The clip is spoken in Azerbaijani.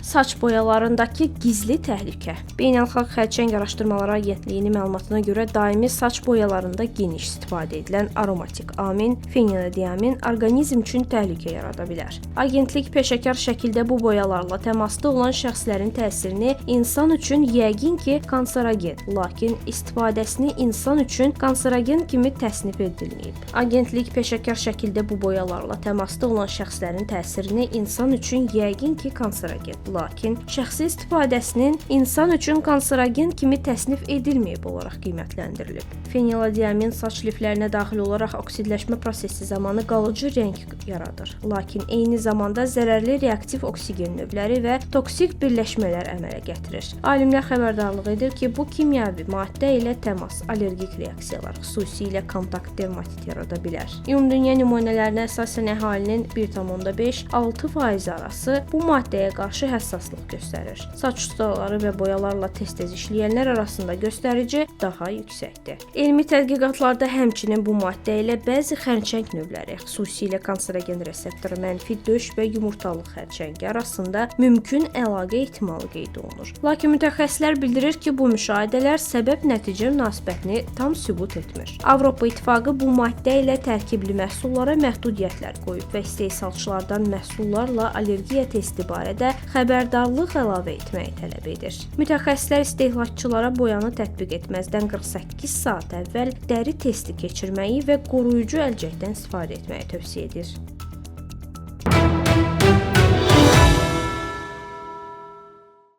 Saç boyalarındakı gizli təhlükə. Beynəlxalq Xərçəng Araşdırmaları Agentliyinin məlumatına görə daimi saç boyalarında geniş istifadə edilən aromatik amin, fenilediamin orqanizm üçün təhlükə yarada bilər. Agentlik peşəkar şəkildə bu boyalarla təmasda olan şəxslərin təsirini insan üçün yəqin ki kanserogen, lakin istifadəsini insan üçün kanserogen kimi təsnif edilməyib. Agentlik peşəkar şəkildə bu boyalarla təmasda olan şəxslərin təsirini insan üçün yəqin ki kanserogen, lakin şəxsi istifadəsinin insan üçün kanserogen kimi təsnif edilməyib olaraq qiymətləndirilib. Fenilediamin saç liflərinə daxil olaraq oksidləşmə prosesi zamanı qalıcı rəng yaradır, lakin eyni zamanda zərərli reaktiv oksigen növləri və toksik birləşmələr əmələ gətirir. Alimlər xəbərdarlıq edir ki, bu kimyəvi maddə ilə təmas allergik reaksiyalar, xüsusilə kontakt dermatit yarada bilər. Ümumdünya nümunələrinə əsasən əhalinin 1,5-6% arası bu maddəyə qarşı həssaslıq göstərir. Saç ustaları və boyalarla tez-tez işləyənlər arasında göstərici daha yüksəkdir. Elmi tədqiqatlarda həmçinin bu maddə ilə bəzi xərçəng növləri, xüsusilə kanserogen reseptoru mənfi döş və yumurtalıq xərçəngi arasında mümkün əlaqə ehtimalı qeyd olunur. Lakin mütəxəssislər bildirir ki, bu müşahidələr səbəb-nəticə münasibətini tam sübut etmir. Avropa İttifaqı bu maddə ilə tərkibli məhsullara məhdudiyyətlər qoyub və istehsalçılardan məhsullarla allergiya testi barədə xəbərdarlıq əlavə etməyi tələb edir. Mütəxəssislər istehlakçılara boyanı tətbiq etməzdən 48 saat əvvəl dəri testi keçirməyi və qoruyucu əlcəkdən istifadə etməyi tövsiyə edir.